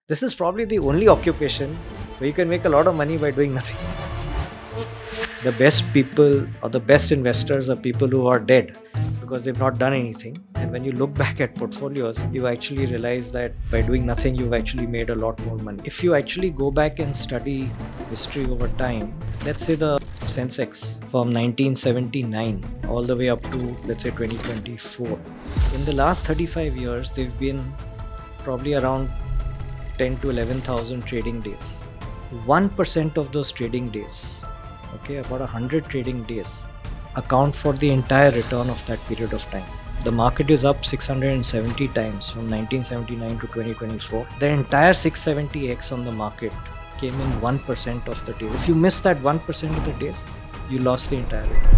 This is probably the only occupation where you can make a lot of money by doing nothing. The best people or the best investors are people who are dead because they've not done anything. And when you look back at portfolios, you actually realize that by doing nothing, you've actually made a lot more money. If you actually go back and study history over time, let's say the Sensex from 1979 all the way up to, let's say, 2024. In the last 35 years, they've been probably around 10 to 11,000 trading days. 1% of those trading days, okay, about 100 trading days, account for the entire return of that period of time. The market is up 670 times from 1979 to 2024. The entire 670x on the market came in 1% of the days. If you miss that 1% of the days, you lost the entire return.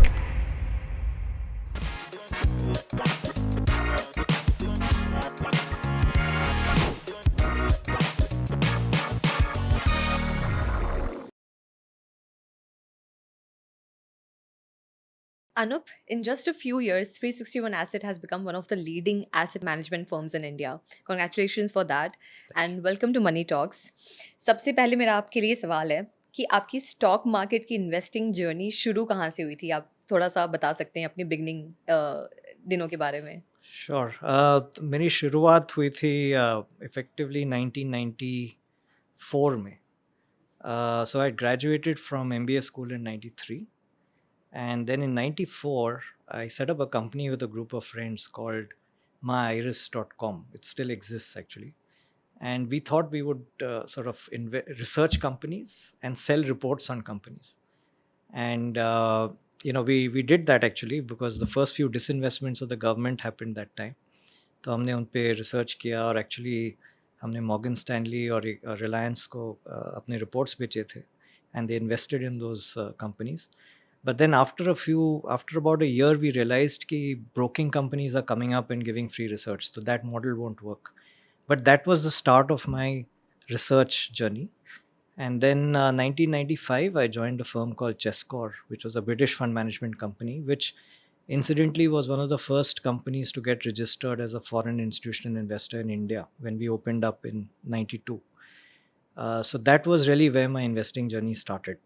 Anup, in just a few years, 361 Asset has become one of the leading asset management firms in India. Congratulations for that and welcome to Money Talks. सबसे पहले मेरा आपके लिए सवाल है कि आपकी stock market की इन्वेस्टिंग जर्नी शुरू कहाँ से हुई थी? आप थोड़ा सा बता सकते हैं अपनी बिगनिंग दिनों के बारे में? श्योर मेरी शुरुआत हुई थी इफेक्टिवली 1994 में. So I graduated from MBA school in 93. And then in 94, I set up a company with a group of friends called myiris.com. It still exists actually. And we thought we would sort of research companies and sell reports on companies. And, we did that actually because the first few disinvestments of the government happened that time. तो हमने उन पे research किया और actually हमने Morgan Stanley और रिलायंस को अपने रिपोर्ट्स बेचे थे and they invested in those companies. But then after about a year, we realized that broking companies are coming up and giving free research. So that model won't work. But that was the start of my research journey. And then 1995, I joined a firm called Chesscore, which was a British fund management company, which incidentally was one of the first companies to get registered as a foreign institutional investor in India when we opened up in 92. So that was really where my investing journey started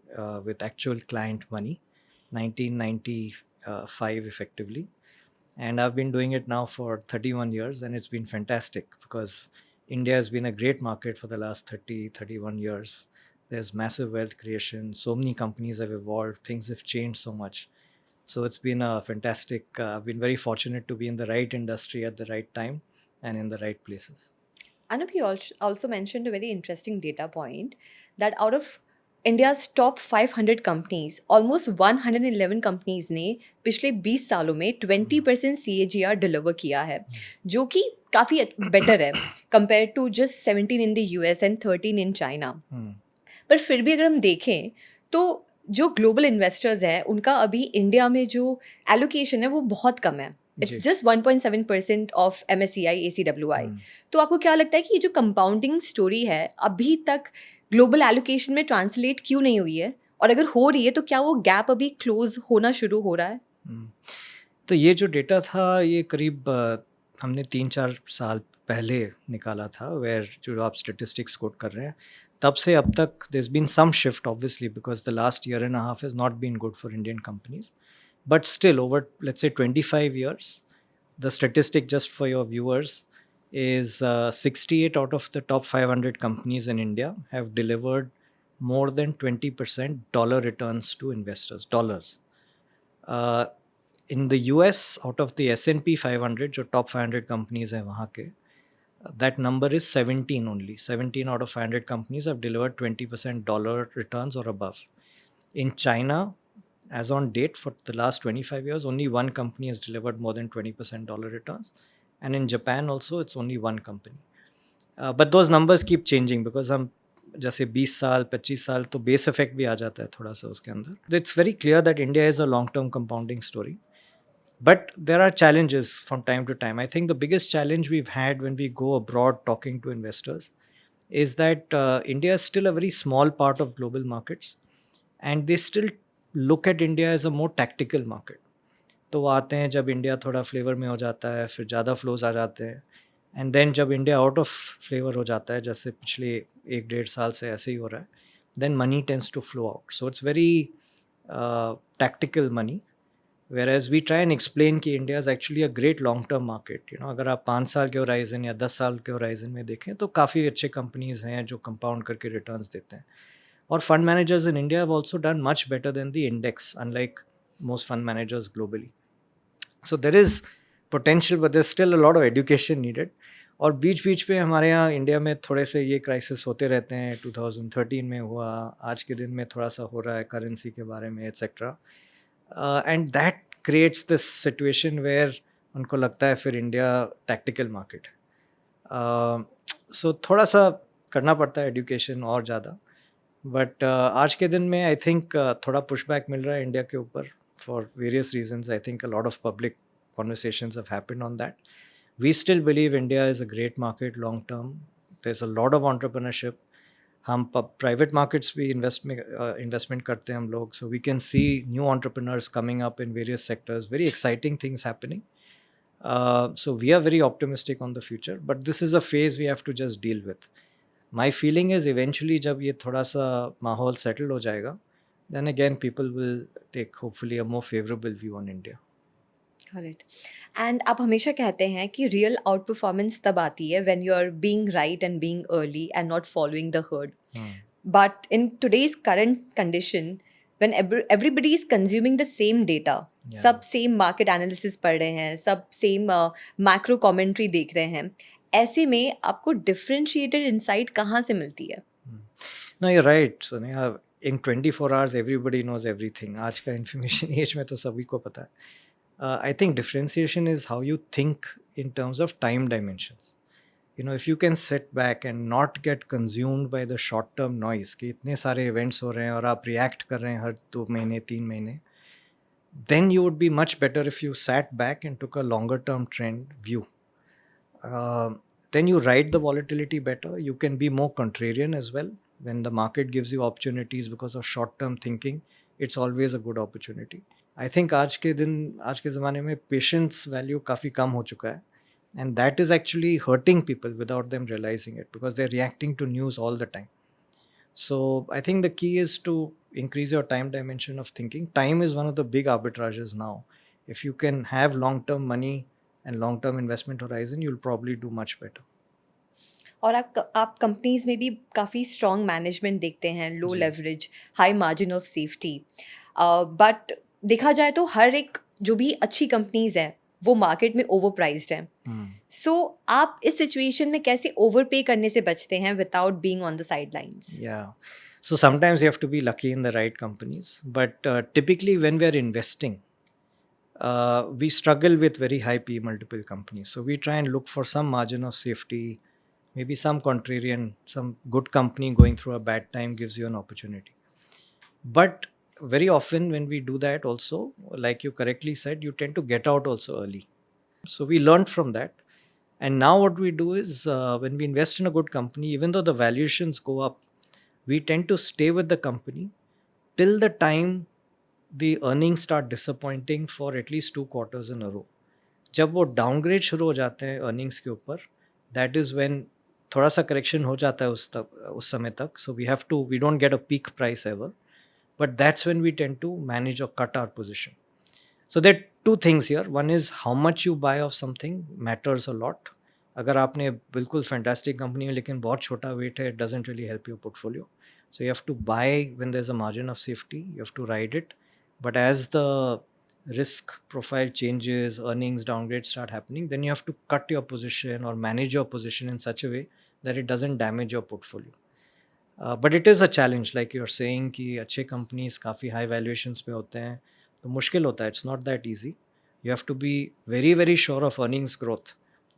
with actual client money. 1995 effectively, and I've been doing it now for 31 years, and it's been fantastic because India has been a great market for the last 31 years. There's massive wealth creation, so many companies have evolved, things have changed so much. So it's been a fantastic, I've been very fortunate to be in the right industry at the right time and in the right places. Anup, you also mentioned a very interesting data point that out of India's top 500 companies, almost 111 companies ने पिछले 20 सालों में 20% CAGR deliver किया है, जो कि काफ़ी better है compare to just 17 in the US and 13 in China. पर फिर भी अगर हम देखें तो जो ग्लोबल इन्वेस्टर्स हैं उनका अभी इंडिया में जो एलोकेशन है वो बहुत कम है. It's just 1.7% of MSCI ACWI. तो आपको क्या लगता है कि ये जो कंपाउंडिंग स्टोरी है अभी तक ग्लोबल एलोकेशन में ट्रांसलेट क्यों नहीं हुई है, और अगर हो रही है तो क्या वो गैप अभी क्लोज होना शुरू हो रहा है? तो ये जो डेटा था ये करीब हमने 3-4 साल पहले निकाला था, वेयर जो आप स्टेटिस्टिक्स कोट कर रहे हैं तब से अब तक there's been some shift obviously because the last year and a half has not been good for Indian companies. But still, over let's say 25 years, the statistic just for your viewers is 68 out of the top 500 companies in India have delivered more than 20% dollar returns to investors. Dollars. In the US, out of the S&P 500, जो top 500 companies हैं वहाँ के, that number is 17 only. 17 out of 500 companies have delivered 20% dollar returns or above. In China, as on date for the last 25 years, only one company has delivered more than 20% dollar returns. And in Japan also, it's only one company. But those numbers keep changing because हम जैसे 20 साल 25 साल तो base effect भी आ जाता है थोड़ा सा उसके अंदर. It's very clear that India is a long-term compounding story. But there are challenges from time to time. I think the biggest challenge we've had when we go abroad talking to investors is that India is still a very small part of global markets, and they still look at India as a more tactical market. तो वो आते हैं जब India थोड़ा flavour में हो जाता है, फिर ज़्यादा फ्लोज आ जाते हैं, एंड देन जब इंडिया आउट ऑफ फ्लेवर हो जाता है, जैसे पिछले 1-1.5 साल से ऐसे ही हो रहा है, then money tends to flow out. So it's very tactical money, whereas we try and explain कि India is actually a great long term market. You know, अगर आप 5 साल के होराइजन या 10 साल के होराइजन में देखें तो काफ़ी अच्छे कंपनीज हैं जो कंपाउंड करके रिटर्न्स देते हैं. और fund managers in India have also done much better than the index, unlike most fund managers globally. So there is potential, but there's still a lot of education needed. और बीच बीच पे हमारे यहाँ India में थोड़े से ये क्राइसिस होते रहते हैं. 2013 में हुआ, आज के दिन में थोड़ा सा हो रहा है करेंसी के बारे में etcetera. And that creates this situation where उनको लगता है फिर इंडिया टैक्टिकल मार्केट. सो थोड़ा सा करना पड़ता है एजुकेशन और ज़्यादा. बट आज के दिन में आई थिंक थोड़ा पुशबैक मिल रहा है इंडिया के ऊपर for various reasons. I think a lot of public conversations have happened on that. We still believe India is a great market long term. There's a lot of entrepreneurship. हम private markets भी investment करते हैं हम लोग. So we can see new entrepreneurs coming up in various sectors, very exciting things happening. So we are very optimistic on the future, but this is a phase we have to just deal with. My feeling is eventually जब ये थोड़ा सा माहौल settle हो जाएगा, then again people will take hopefully a more favorable view on India. Correct. And आप हमेशा कहते हैं कि रियल आउट परफॉर्मेंस तब आती है when you are being right and being early and not following the herd. But in today's current condition, when everybody is consuming the same data, Yeah. सब same market analysis पढ़ रहे हैं, सब same macro commentary देख रहे हैं, ऐसे में आपको डिफरेंशिएटेड इंसाइट कहाँ से मिलती है? No, you're right. So in 24 hours everybody knows everything. आज का information age में तो सभी को पता है. I think differentiation is how you think in terms of time dimensions. You know, if you can sit back and not get consumed by the short term noise कि इतने सारे events हो रहे हैं और आप react कर रहे हैं हर 2 महीने 3 महीने, then you would be much better if you sat back and took a longer term trend view. Then you ride the volatility better. You can be more contrarian as well. When the market gives you opportunities because of short term thinking, it's always a good opportunity. I think आज के ज़माने में patience value काफ़ी कम हो चुका है. And that is actually hurting people without them realizing it because they're reacting to news all the time. So I think the key is to increase your time dimension of thinking. Time is one of the big arbitrages now. If you can have long-term money and long-term investment horizon, you'll probably do much better. और आप companies में भी काफ़ी strong management देखते हैं, लो जी. Leverage, high margin of safety. But देखा जाए तो हर एक जो भी अच्छी कंपनीज हैं वो मार्केट में ओवर प्राइज्ड हैं. सो आप इस सिचुएशन में कैसे ओवर पे करने से बचते हैं without being on the side lines? Yeah. So sometimes you have to be lucky in the right companies. But typically when we are investing, we struggle with very high P multiple companies. So we try and look for some margin of safety, maybe some contrarian, some good company going through a bad time gives you an opportunity. But very often when we do that also, like you correctly said, you tend to get out also early. So we learned from that. And now what we do is when we invest in a good company, even though the valuations go up, we tend to stay with the company till the time the earnings start disappointing for at least 2 quarters in a row. जब वो downgrade शुरू हो जाते हैं earnings के ऊपर, that is when थोड़ा सा करेक्शन हो जाता है उस समय तक. So we don't get a peak price ever, but that's when we tend to manage or cut our position. So there are two things here. One is how much you buy of something matters a lot. अगर आपने बिल्कुल fantastic company है लेकिन बहुत छोटा wait है, it doesn't really help your portfolio. So you have to buy when there's a margin of safety. You have to ride it. But as the risk profile changes, earnings downgrades start happening, then you have to cut your position or manage your position in such a way that it doesn't damage your portfolio. But it is a challenge, like you're saying कि अच्छे companies काफ़ी high valuations पे होते हैं, तो मुश्किल होता है. It's not that easy. You have to be very very sure of earnings growth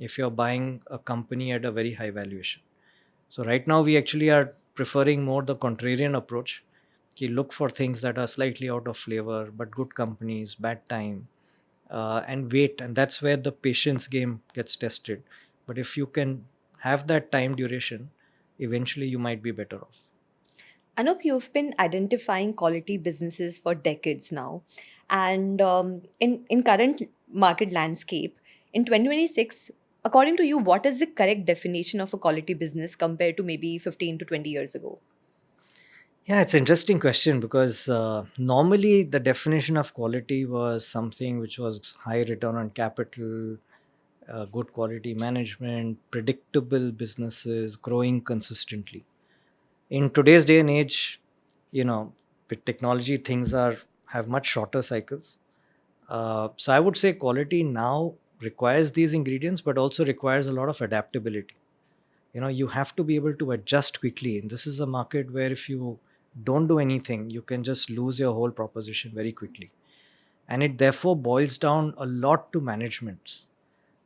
if you're buying a company at a very high valuation. So right now we actually are preferring more the contrarian approach, कि look for things that are slightly out of flavor but good companies, bad time, and wait. And that's where the patience game gets tested. But if you can have that time duration, eventually you might be better off. Anup, you've been identifying quality businesses for decades now. And in current market landscape, in 2026, According to you, what is the correct definition of a quality business compared to maybe 15 to 20 years ago? Yeah, it's an interesting question because normally the definition of quality was something which was high return on capital, good quality management, predictable businesses, growing consistently. In today's day and age, you know, with technology, things are have much shorter cycles. So I would say quality now requires these ingredients, but also requires a lot of adaptability. You have to be able to adjust quickly, and this is a market where if you don't do anything, you can just lose your whole proposition very quickly. And it therefore boils down a lot to managements,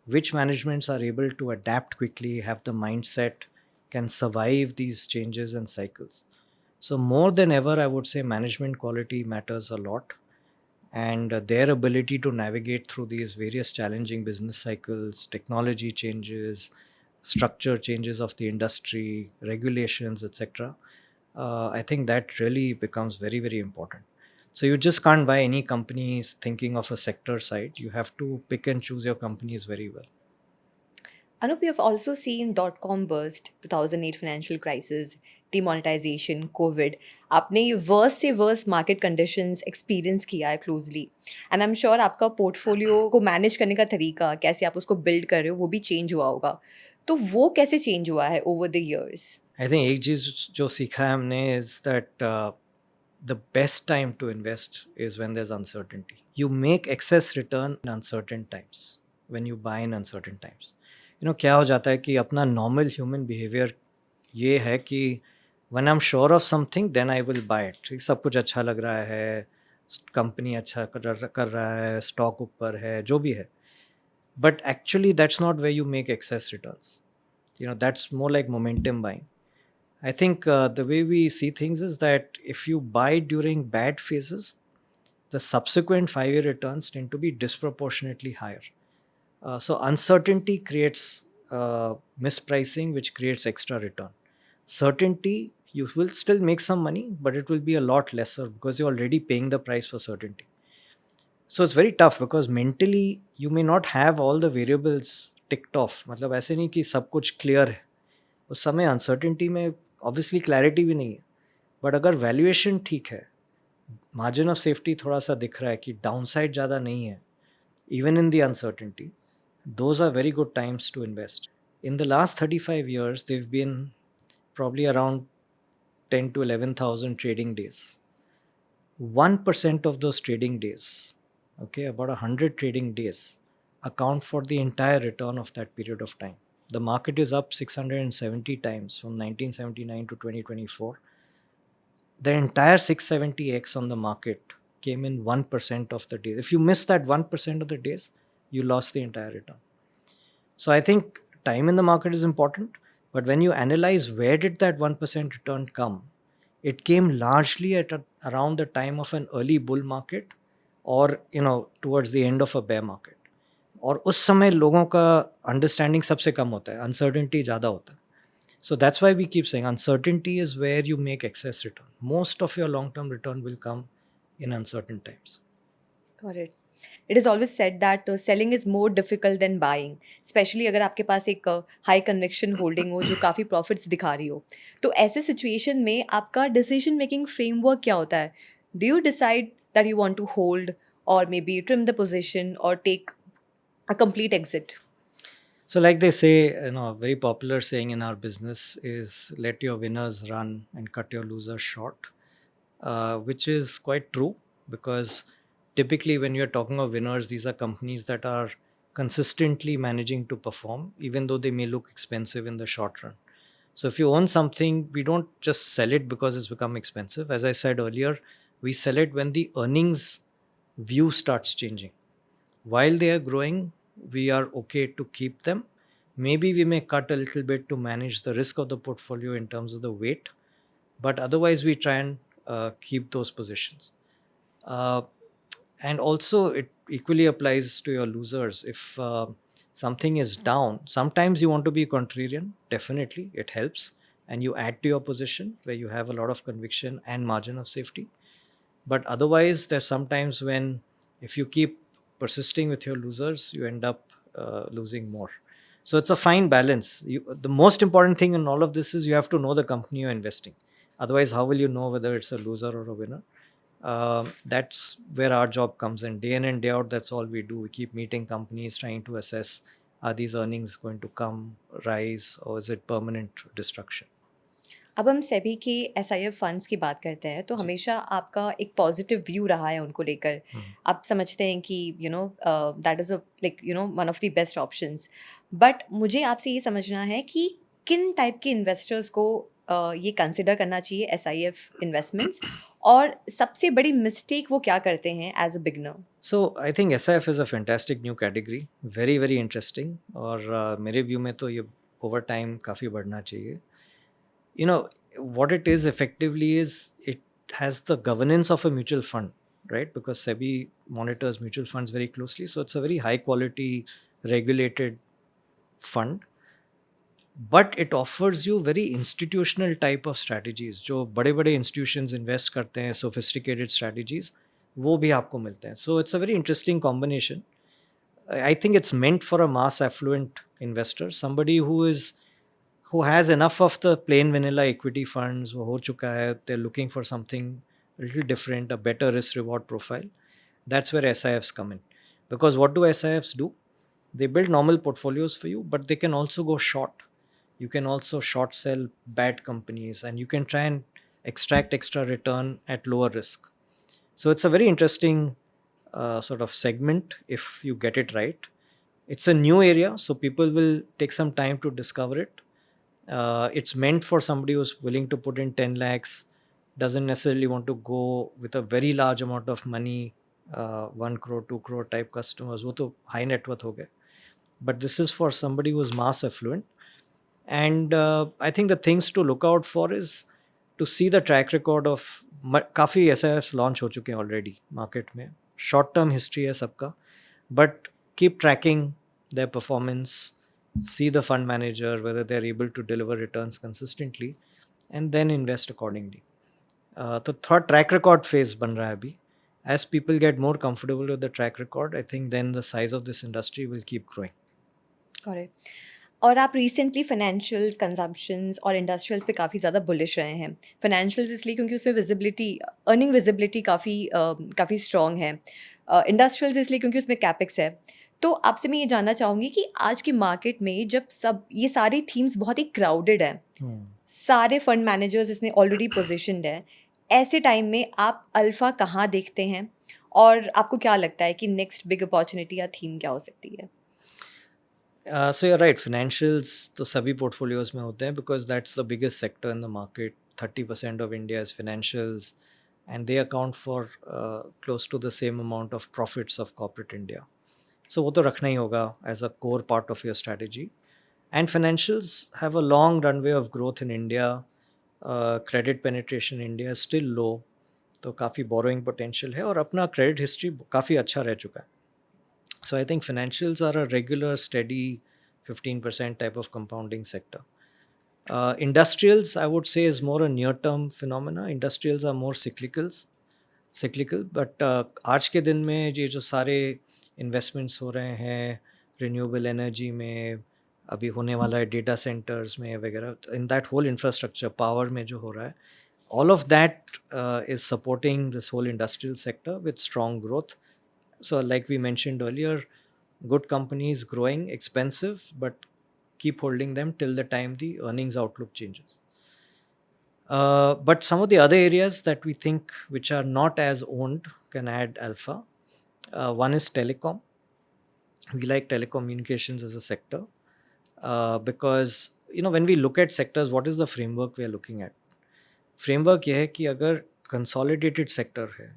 which managements are able to adapt quickly, have the mindset, can survive these changes and cycles. So more than ever, I would say management quality matters a lot, and their ability to navigate through these various challenging business cycles, technology changes, structure changes of the industry, regulations, etc. I think that really becomes very, very important. So you just can't buy any companies thinking of a sector side. You have to pick and choose your companies very well. Anup, we have also seen dot-com burst, 2008 financial crisis, demonetization, COVID. आपने ये worst से worst market conditions experience किया है closely, and I am sure आपका portfolio को manage करने का तरीका, कैसे आप उसको बिल्ड कर रहे हो, वो भी चेंज हुआ होगा. तो वो कैसे चेंज हुआ है over the years? I think एक चीज जो सीखा है हमने is that the best time to invest is when there's uncertainty. You make excess return in uncertain times, when you buy in uncertain times. क्या हो जाता है कि अपना normal human behavior ये है कि when I'm sure of something, then I will buy it. सब कुछ अच्छा लग रहा है, कंपनी अच्छा कर रहा है, स्टॉक ऊपर है, जो भी है. But actually that's not where you make excess returns. That's more like momentum buying. I think the way we see things is that if you buy during bad phases, the subsequent 5-year returns tend to be disproportionately higher. So uncertainty creates mispricing, which creates extra return. Certainty, you will still make some money, but it will be a lot lesser because you're already paying the price for certainty. So it's very tough because mentally you may not have all the variables ticked off. मतलब ऐसे नहीं कि सब कुछ clear है. उस समय uncertainty में ऑब्वियसली क्लैरिटी भी नहीं है, बट अगर वैल्यूएशन ठीक है, मार्जिन ऑफ सेफ्टी थोड़ा सा दिख रहा है कि डाउनसाइड ज़्यादा नहीं है, even in the uncertainty, those are very good times to invest. In the last 35 years, they've been probably around 10 to 11,000 trading days. 1% of those trading days, okay, about 100 trading days, account for the entire return of that period of time. The market is up 670 times from 1979 to 2024. The entire 670x on the market came in 1% of the days. If you miss that 1% of the days, you lost the entire return. So I think time in the market is important, but when you analyze where did that 1% return come, it came largely at around the time of an early bull market, or towards the end of a bear market. और उस समय लोगों का understanding सबसे कम होता है, uncertainty ज़्यादा होता है. So that's why we keep saying uncertainty is where you make excess return. Most of your long-term return will come in uncertain times. Got it. It is always said that selling is more difficult than buying, especially अगर आपके पास एक high conviction holding हो जो काफ़ी profits दिखा रही हो. तो ऐसे सिचुएशन में आपका डिसीजन मेकिंग फ्रेमवर्क क्या होता है? Do you decide that you want to hold, or maybe trim the position, or take a complete exit? So like they say, a very popular saying in our business is let your winners run and cut your losers short, which is quite true, because typically when you're talking of winners, these are companies that are consistently managing to perform, even though they may look expensive in the short run. So if you own something, we don't just sell it because it's become expensive. As I said earlier, we sell it when the earnings view starts changing. While they are growing, we are okay to keep them. Maybe we may cut a little bit to manage the risk of the portfolio in terms of the weight, but otherwise we try and keep those positions. And also it equally applies to your losers. If something is down, sometimes you want to be contrarian, definitely it helps, and you add to your position where you have a lot of conviction and margin of safety. But otherwise there's sometimes when if you keep persisting with your losers, you end up losing more. So it's a fine balance. The most important thing in all of this is you have to know the company you're investing. Otherwise, how will you know whether it's a loser or a winner? That's where our job comes in and day out. That's all we do. We keep meeting companies, trying to assess, are these earnings going to come, rise, or is it permanent destruction? अब हम सेबी के SIF funds की बात करते हैं तो जी. हमेशा आपका एक पॉजिटिव व्यू रहा है उनको लेकर। हम्म. आप समझते हैं कि that is a like one of the best options. But मुझे आपसे ये समझना है कि किन टाइप के इन्वेस्टर्स को ये कंसिडर करना चाहिए एसआईएफ इन्वेस्टमेंट्स, और सबसे बड़ी मिस्टेक वो क्या करते हैं as a beginner? So I think SIF is a fantastic new category, very very interesting. और मेरे व्यू में तो ये over time काफ़ी बढ़ना चाहिए. You know, what it is effectively is it has the governance of a mutual fund, right? Because SEBI monitors mutual funds very closely, so it's a very high quality regulated fund, but it offers you very institutional type of strategies. जो बड़े बड़े institutions invest करते हैं, sophisticated strategies, वो भी आपको मिलते हैं. So it's a very interesting combination. I think it's meant for a mass affluent investor, somebody who has enough of the plain vanilla equity funds, wo ho chuka hai, they're looking for something a little different, a better risk reward profile. That's where SIFs come in. Because what do SIFs do? They build normal portfolios for you, but they can also go short. You can also short sell bad companies, and you can try and extract extra return at lower risk. So it's a very interesting sort of segment if you get it right. It's a new area, so people will take some time to discover it. It's meant for somebody who's willing to put in 10 lakhs, doesn't necessarily want to go with a very large amount of money, 1 crore, 2 crore type customers, wo to high net worth ho gaye. But this is for somebody who's mass affluent. And I think the things to look out for is to see the track record of काफ़ी SIFs launch हो चुके हैं already market में. Short term history है सबका, but keep tracking their performance, see the fund manager whether they're able to deliver returns consistently, and then invest accordingly. तो third track record phase बन रहा है अभी. As people get more comfortable with the track record, I think then the size of this industry will keep growing. Correct. और आप recently financials, consumptions और industrials पे काफ़ी ज़्यादा बुलिश रहे हैं। फाइनेंशियल्स इसलिए क्योंकि उसमें विजिबिलिटी, अर्निंग विजिबिलिटी काफ़ी स्ट्रॉन्ग है। इंडस्ट्रियल्स इसलिए क्योंकि उसमें कैपेक्स है। तो आपसे मैं ये जानना चाहूँगी कि आज की मार्केट में जब सब ये सारी थीम्स बहुत ही क्राउडेड हैं, सारे फंड मैनेजर्स इसमें ऑलरेडी पोजिशन्ड हैं, ऐसे टाइम में आप अल्फ़ा कहाँ देखते हैं और आपको क्या लगता है कि नेक्स्ट बिग अपॉर्चुनिटी या थीम क्या हो सकती है? So you're right, financials तो सभी portfolios में होते हैं because that's the biggest sector in the market. 30% of India is financials, and they account for close to the same amount of profits of corporate India. So वो तो रखना ही होगा as a core part of your strategy. And financials have a long runway of growth in India. Credit penetration in India is still low, तो काफ़ी borrowing potential है और अपना credit history काफ़ी अच्छा रह चुका है. So I think financials are a regular, steady 15% type of compounding sector. Industrials, I would say, is more a near-term phenomena. Industrials are more cyclical. But आज के दिन में ये जो सारे investments हो रहे हैं renewable energy में, अभी होने वाला है data centers में वगैरह, in that whole infrastructure, power में जो हो रहा है, all of that is supporting this whole industrial sector with strong growth. So like we mentioned earlier, good companies growing, expensive, but keep holding them till the time the earnings outlook changes. But some of the other areas that we think which are not as owned can add alpha. One is telecom. We like telecommunications as a sector because when we look at sectors, what is the framework we are looking at? Framework ये है कि अगर consolidated sector है,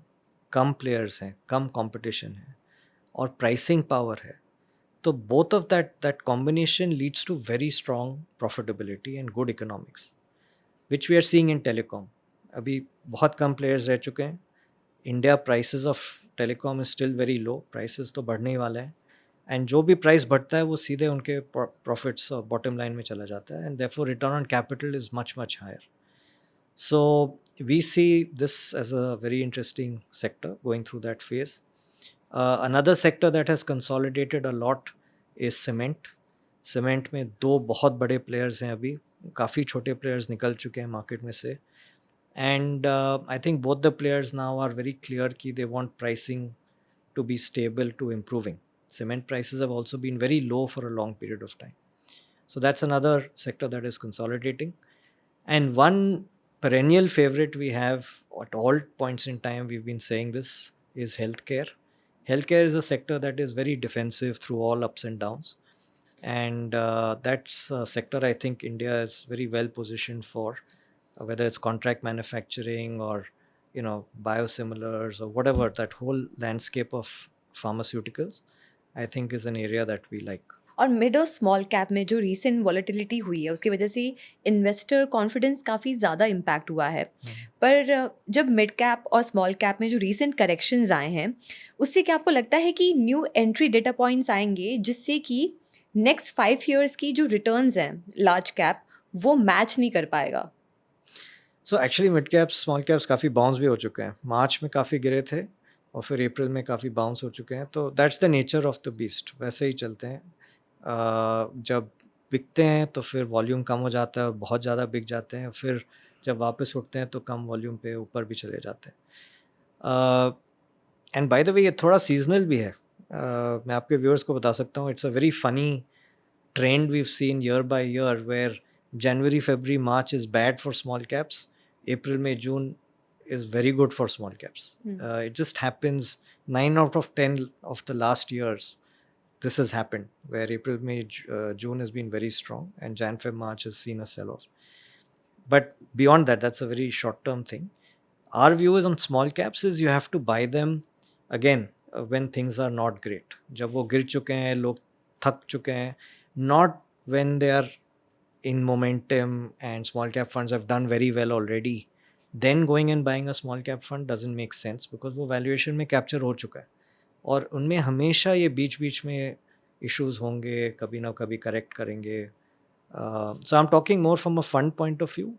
कम players हैं, कम competition है और pricing power है, तो both of that combination leads to very strong profitability and good economics, which we are seeing in telecom. अभी बहुत कम players रह चुके हैं. India prices of telecom is still very low. Prices तो बढ़ने ही वाला है. And जो भी price बढ़ता है वो सीधे उनके profits और bottom line में चला जाता है. And therefore return on capital is much higher. So we see this as a very interesting sector going through that phase. Another sector that has consolidated a lot is cement. Cement में दो बहुत बड़े players हैं अभी, काफ़ी छोटे players निकल चुके हैं मार्केट में से. And I think both the players now are very clear कि they want pricing to be stable to improving. Cement prices have also been very low for a long period of time. So that's another sector that is consolidating. And one perennial favorite we have at all points in time, we've been saying this, is healthcare. Healthcare is a sector that is very defensive through all ups and downs. And that's a sector I think India is very well positioned for, whether it's contract manufacturing or biosimilars or whatever, that whole landscape of pharmaceuticals I think is an area that we like. और mid और small cap में जो recent volatility हुई है उसकी वजह से investor confidence काफ़ी ज़्यादा इम्पैक्ट हुआ है. पर जब मिड कैप और स्मॉल कैप में जो रीसेंट करेक्शंस आए हैं उससे क्या आपको लगता है कि न्यू एंट्री डेटा पॉइंट्स आएंगे जिससे कि नेक्स्ट 5 years की जो रिटर्न्स हैं लार्ज कैप वो मैच नहीं कर पाएगा? So actually mid caps small caps काफ़ी बाउंस भी हो चुके हैं. मार्च में काफ़ी गिरे थे और फिर अप्रैल में काफ़ी बाउंस हो चुके हैं. तो that's the nature of the beast, वैसे ही चलते हैं. जब बिकते हैं तो फिर वॉल्यूम कम हो जाता है और बहुत ज़्यादा बिक जाते हैं, फिर जब वापस उठते हैं तो कम वॉल्यूम पे ऊपर भी चले जाते हैं. एंड बाय द वे ये थोड़ा सीजनल भी है. मैं आपके व्यूअर्स को बता सकता हूँ, it's a very funny trend we've seen year by year where January, February, March is bad for small caps. April, May, June is very good for small caps. It just happens 9 out of 10 of the last years. This has happened where April, May, June has been very strong and Jan, Feb, March has seen a sell-off. But beyond that, that's a very short-term thing. Our view is on small caps is you have to buy them again when things are not great. जब वो गिर चुके हैं, लोग थक चुके हैं, not when they are in momentum and small cap funds have done very well already. Then going and buying a small cap fund doesn't make sense because वो valuation में capture हो चुका है और उनमें हमेशा ये बीच बीच में issues होंगे, कभी ना कभी correct करेंगे. So I'm talking more from a fund point of view.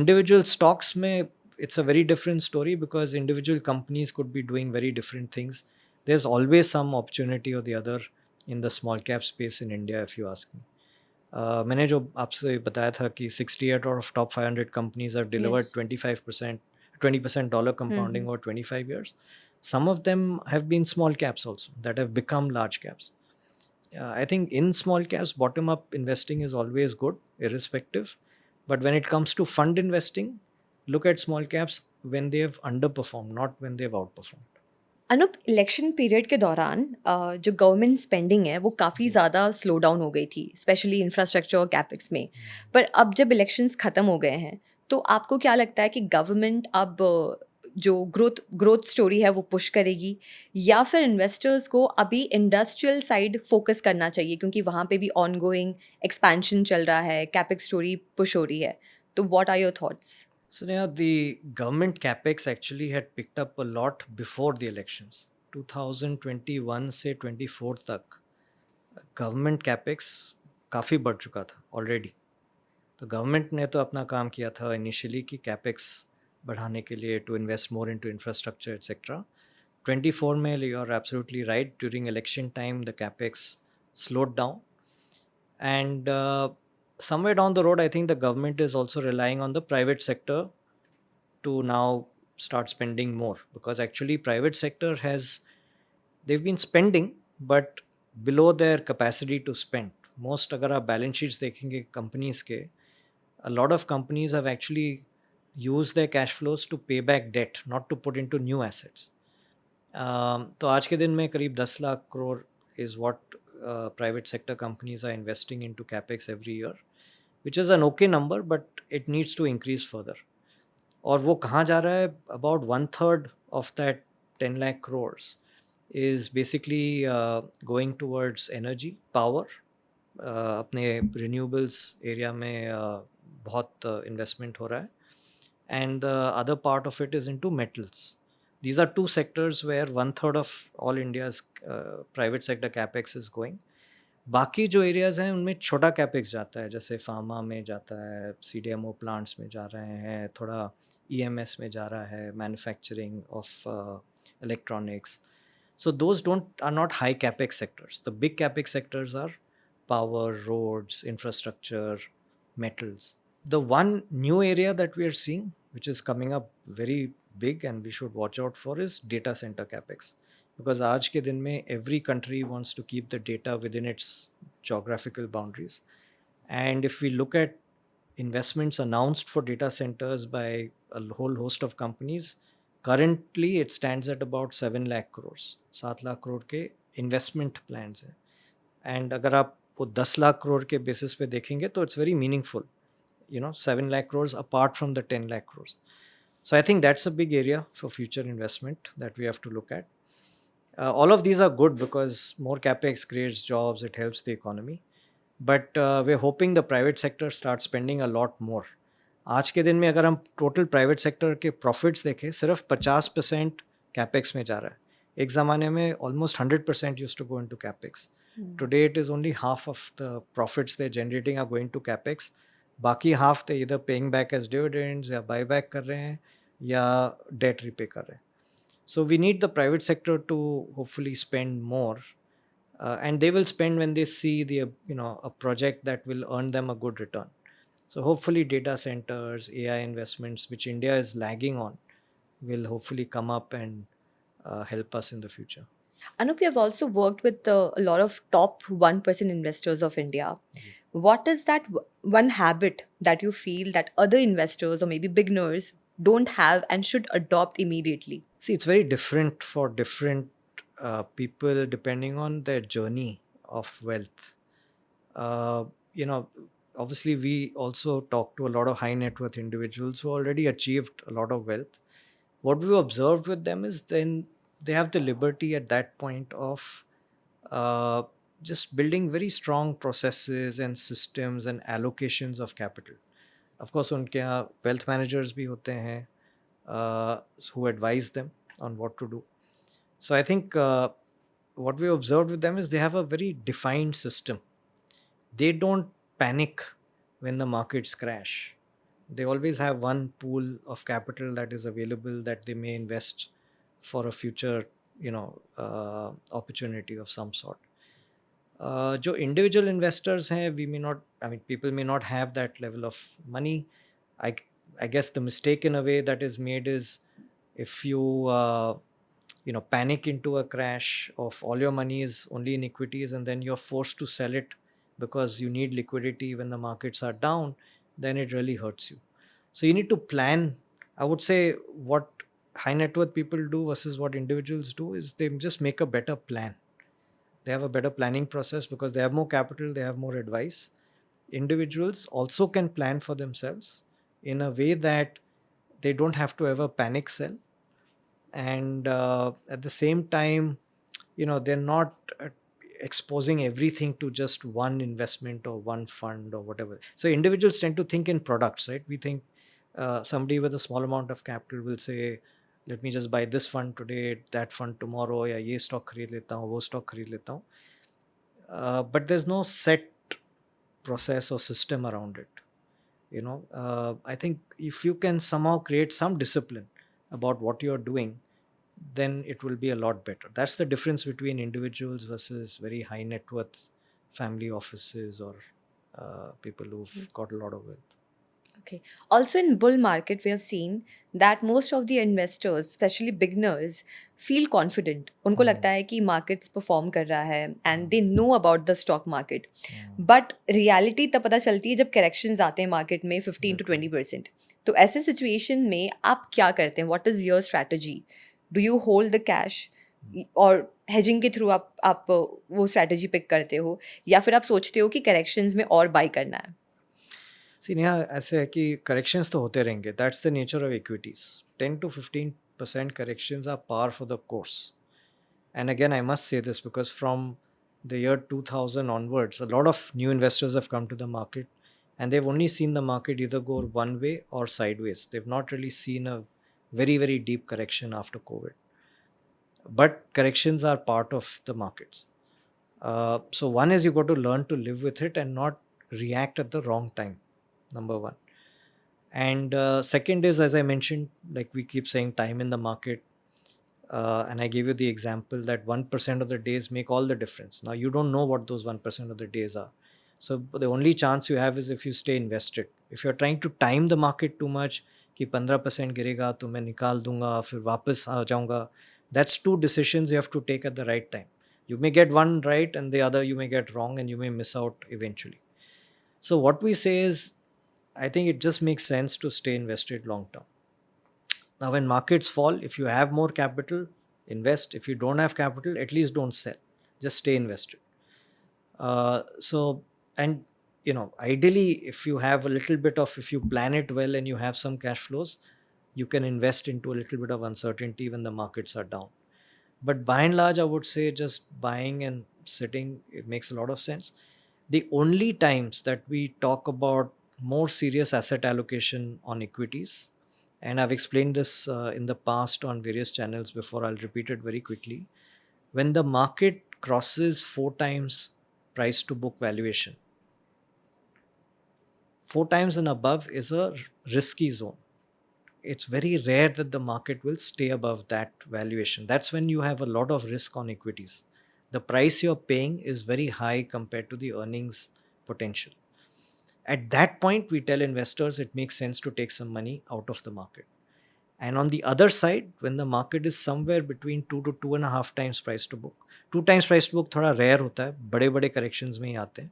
Individual stocks में it's a very different story because individual companies could be doing very different things. There's always some opportunity or the other in the small cap space in India, if you ask me. मैंने जो आपसे बताया था कि 68 out of top 500 companies have delivered Yes. 25%, 20% dollar compounding over 25 years. Some of them have been small caps also that have become large caps. I think in small caps, bottom up investing is always good, irrespective. But when it comes to fund investing, look at small caps when they have underperformed, not when they've outperformed. Anup, election period के दौरान जो government spending है वो काफ़ी ज़्यादा slow down हो गई थी, स्पेशली इंफ्रास्ट्रक्चर और कैपेक्स में. पर अब जब इलेक्शंस ख़त्म हो गए हैं तो आपको क्या लगता है कि गवर्नमेंट अब जो ग्रोथ स्टोरी है वो पुश करेगी या फिर इन्वेस्टर्स को अभी इंडस्ट्रियल साइड फोकस करना चाहिए क्योंकि वहाँ पे भी ऑन गोइंग एक्सपेंशन चल रहा है, कैपेक्स स्टोरी पुश हो रही है? तो what are your thoughts? So yeah, the government capex actually had picked up a lot before the elections. 2021 से 24 तक गवर्नमेंट कैपेक्स काफ़ी बढ़ चुका था ऑलरेडी. तो गवर्नमेंट ने तो अपना काम किया था इनिशियली कि कैपेक्स बढ़ाने के लिए to invest more into infrastructure etcetera. 24 में you are absolutely right, during election time the capex slowed down. And somewhere down the road, I think the government is also relying on the private sector to now start spending more, because actually private sector they've been spending but below their capacity to spend. Most अगर आप balance sheets देखेंगे companies के, a lot of companies have actually used their cash flows to pay back debt, not to put into new assets. तो आज के दिन में करीब 10 lakh crore is what private sector companies are investing into capex every year, which is an okay number, but it needs to increase further. और वो कहाँ जा रहा है? About 1/3 of that 10 lakh crores is basically going towards energy, power. अपने renewables area में बहुत investment हो रहा है, and the other part of it is into metals. These are two sectors where 1/3 of all India's private sector capex is going. बाकी जो areas हैं उनमें छोटा कैपेक्स जाता है, जैसे फार्मा में जाता है, CDMO प्लांट्स में जा रहे हैं, थोड़ा EMS में जा रहा है, manufacturing of electronics. So those are not high capex sectors. The big capex sectors are power, roads, infrastructure, metals. The one new area that we are seeing, which is coming up very big and we should watch out for, is data center capex. Because आज के दिन में every country wants to keep the data within its geographical boundaries. And if we look at investments announced for data centers by a whole host of companies, currently it stands at about 7 lakh crores. 7 lakh crore के investment plans हैं. And अगर आप वो 10 lakh crore के basis पे देखेंगे तो it's very meaningful. 7 lakh crores apart from the 10 lakh crores. So I think that's a big area for future investment that we have to look at. All of these are good because more capex creates jobs, it helps the economy. But we're hoping the private sector starts spending a lot more. आज के दिन में अगर हम total private sector के profits देखें, सिर्फ 50% capex में जा रहा है. एक ज़माने में almost 100% use to go into capex. Today it is only half of the profits they generating are going to capex. बाकी हाफ दे इधर पेइंग बैक एज डिविडेंड्स या बाय बैक कर रहे हैं या डेट रिपे कर रहे हैं. So we need the private sector to hopefully spend more, and they will spend when they see a project that will earn them a good return. So hopefully data centers, AI investments, which India is lagging on, will hopefully come up and help us in the future. Anup, you have also worked with a lot of top 1% investors of India. What is that one habit that you feel that other investors or maybe beginners don't have and should adopt immediately? See, it's very different for different people depending on their journey of wealth. Uh, you know, Obviously, we also talk to a lot of high net worth individuals who already achieved a lot of wealth. What we observed with them is then they have the liberty at that point of uh, just building very strong processes and systems and allocations of capital. Of course, उनके यहाँ wealth managers भी होते हैं who advise them on what to do. So I think what we observed with them is they have a very defined system. They don't panic when the markets crash. They always have one pool of capital that is available that they may invest for a future, opportunity of some sort. जो individual investors हैं, people may not have that level of money. I guess the mistake in a way that is made is if you panic into a crash of all your money is only in equities and then you're forced to sell it because you need liquidity when the markets are down, then it really hurts you. So you need to plan. I would say what high net worth people do versus what individuals do is they just make a better plan. They have a better planning process because they have more capital, they have more advice. Individuals also can plan for themselves in a way that they don't have to ever panic sell. And at the same time, they're not exposing everything to just one investment or one fund or whatever. So individuals tend to think in products, right? We think somebody with a small amount of capital will say, let me just buy this fund today, that fund tomorrow, या ये stock खरीद लेता हूँ, वो stock खरीद लेता हूँ. But there's no set process or system around it. I think if you can somehow create some discipline about what you're doing, then it will be a lot better. That's the difference between individuals versus very high net worth family offices or people who've got a lot of wealth. Okay. Also, in bull market, we have seen that most of the investors, especially beginners, feel confident. उनको लगता है कि markets perform कर रहा है and they know about the stock market. But reality तब पता चलती है जब corrections आते हैं market में 15 to 20%. तो ऐसे situation में आप क्या करते हैं? What is your strategy? Do you hold the cash? और hedging के through आप वो strategy pick करते हो या फिर आप सोचते हो कि corrections में और buy करना है? See, नेहा, ऐसे है कि corrections तो होते रहेंगे. That's the nature of equities. 10 to 15% corrections are par for the course. And again, I must say this because from the year 2000 onwards, a lot of new investors have come to the market and they've only seen the market either go one way or sideways. They've not really seen a very, very deep correction after COVID. But corrections are part of the markets. So one is you got to learn to live with it and not react at the wrong time. Number one. And second is, as I mentioned, like we keep saying, time in the market. And I gave you the example that 1% of the days make all the difference. Now, you don't know what those 1% of the days are. So the only chance you have is if you stay invested. If you're trying to time the market too much, कि 15% गिरेगा तो मैं निकाल दूंगा फिर वापस आ जाऊंगा, that's two decisions you have to take at the right time. You may get one right and the other you may get wrong, and you may miss out eventually. So what we say is, I think it just makes sense to stay invested long term. Now, when markets fall, if you have more capital, invest. If you don't have capital, at least don't sell. Just stay invested. So, and ideally, if you have a little bit of, if you plan it well and you have some cash flows, you can invest into a little bit of uncertainty when the markets are down. But by and large, I would say just buying and sitting, it makes a lot of sense. The only times that we talk about more serious asset allocation on equities, and I've explained this in the past on various channels before, I'll repeat it very quickly. When the market crosses 4 times price to book valuation, 4 times and above is a risky zone. It's very rare that the market will stay above that valuation. That's when you have a lot of risk on equities. The price you're paying is very high compared to the earnings potential. At that point, we tell investors it makes sense to take some money out of the market. And on the other side, when the market is somewhere between 2 to 2.5 times price to book, 2 times price to book थोड़ा rare होता है, बड़े बड़े corrections में ही आते हैं.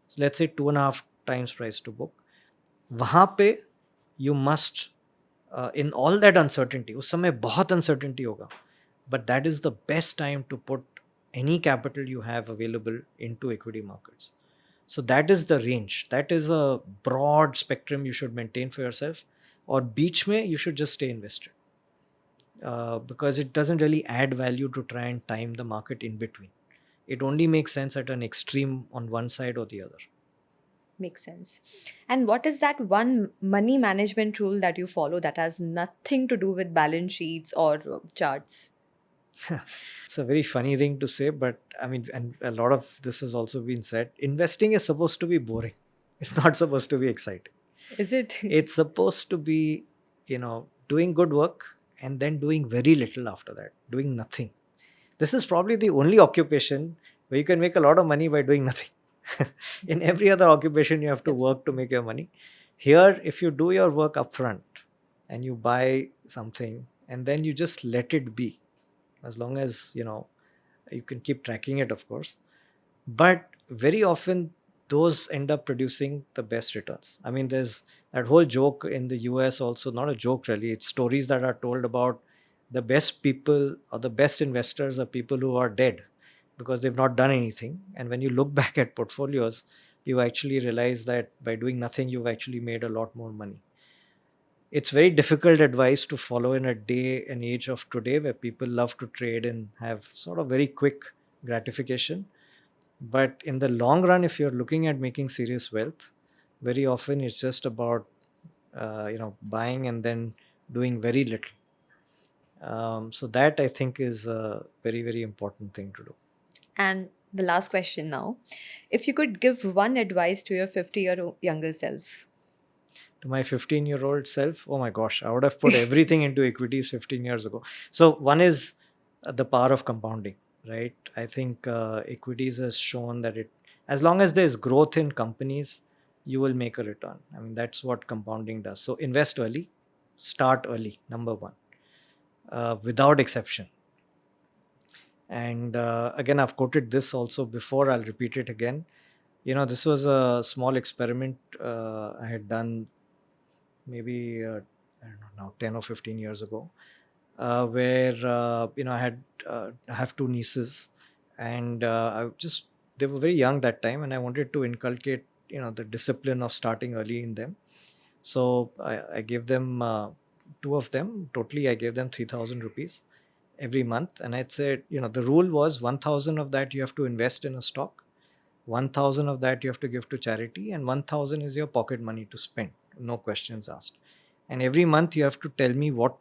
So let's say 2.5 times price to book. वहाँ पे you must in all that uncertainty, उस समय बहुत uncertainty होगा, but that is the best time to put any capital you have available into equity markets. So that is the range. That is a broad spectrum you should maintain for yourself. Or beach mein, you should just stay invested. Because it doesn't really add value to try and time the market in between. It only makes sense at an extreme on one side or the other. Makes sense. And what is that one money management rule that you follow that has nothing to do with balance sheets or charts? It's a very funny thing to say, but I mean, and a lot of this has also been said. Investing is supposed to be boring. It's not supposed to be exciting. Is it? It's supposed to be, doing good work and then doing very little after that, doing nothing. This is probably the only occupation where you can make a lot of money by doing nothing. In every other occupation, you have to Yes. work to make your money. Here, if you do your work upfront and you buy something and then you just let it be, as long as you can keep tracking it, of course. But very often, those end up producing the best returns. I mean, there's that whole joke in the US also, not a joke really, it's stories that are told about the best people or the best investors are people who are dead because they've not done anything. And when you look back at portfolios, you actually realize that by doing nothing, you've actually made a lot more money. It's very difficult advice to follow in a day and age of today where people love to trade and have sort of very quick gratification. But in the long run, if you're looking at making serious wealth, very often it's just about buying and then doing very little. So that I think is a very, very important thing to do. And the last question now. If you could give one advice to your 50-year younger self. To my 15-year-old self, oh my gosh, I would have put everything into equities 15 years ago. So one is the power of compounding, right? I think equities has shown that as long as there's growth in companies, you will make a return. I mean, that's what compounding does. So invest early, start early, number one, without exception. And again, I've quoted this also before, I'll repeat it again. This was a small experiment I had done maybe I don't know now 10 or 15 years ago, where I have two nieces, and they were very young that time, and I wanted to inculcate the discipline of starting early in them. So I gave them two of them totally. I gave them 3,000 rupees every month, and I'd said the rule was 1,000 of that you have to invest in a stock, 1,000 of that you have to give to charity, and 1,000 is your pocket money to spend, no questions asked. And every month you have to tell me what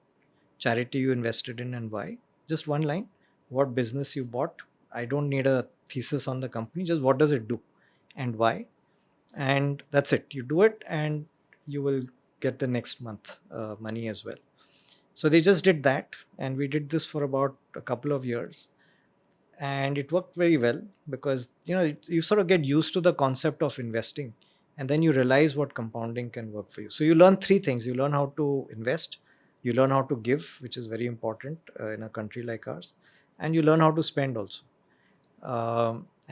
charity you invested in and why. Just one line, what business you bought. I don't need a thesis on the company, just what does it do and why. And that's it. You do it and you will get the next month money as well. So they just did that, and we did this for about a couple of years, and it worked very well because you sort of get used to the concept of investing, and then you realize what compounding can work for you. So you learn three things: you learn how to invest, you learn how to give, which is very important in a country like ours, and you learn how to spend also.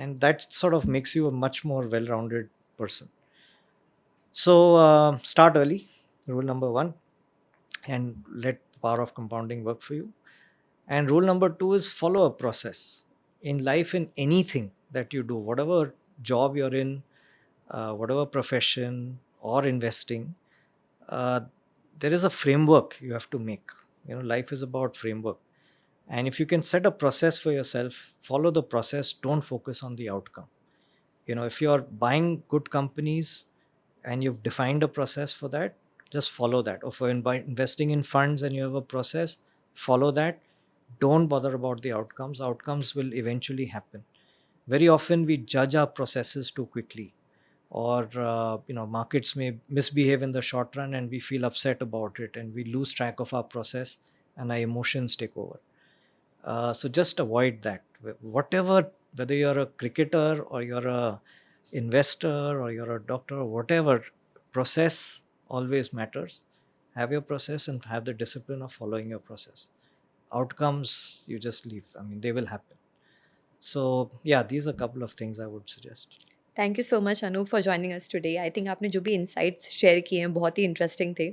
And that sort of makes you a much more well-rounded person. So start early, rule number one, and let the power of compounding work for you. And rule number two is follow a process in life, in anything that you do, whatever job you're in, whatever profession or investing. Uh, there is a framework you have to make. Life is about framework. And if you can set a process for yourself, follow the process, don't focus on the outcome. If you're buying good companies and you've defined a process for that, just follow that. Or for investing in funds and you have a process, follow that. Don't bother about the outcomes will eventually happen. Very often we judge our processes too quickly, or markets may misbehave in the short run and we feel upset about it and we lose track of our process and our emotions take over. So just avoid that. Whatever, whether you're a cricketer or you're a investor or you're a doctor or whatever, process always matters. Have your process and have the discipline of following your process. Outcomes you just leave, I mean, they will happen. So yeah, these are a couple of things I would suggest. Thank you so much Anoop for joining us today. I think आपने जो भी insights share किए हैं बहुत ही interesting थे।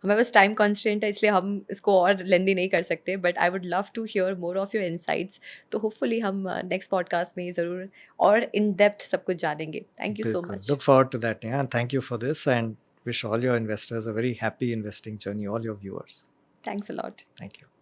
हमारे पास time constant है इसलिए हम इसको और लेंदी नहीं कर सकते, but I would love to hear more of your insights. तो होपफुली हम नेक्स्ट पॉडकास्ट में ज़रूर और इन डेप्थ सब कुछ जानेंगे। Thank you so Bilkul. Much. Look forward to that. Yeah, and thank you for this, and wish all your investors a very happy investing journey, all your viewers. Thanks a lot. Thank you.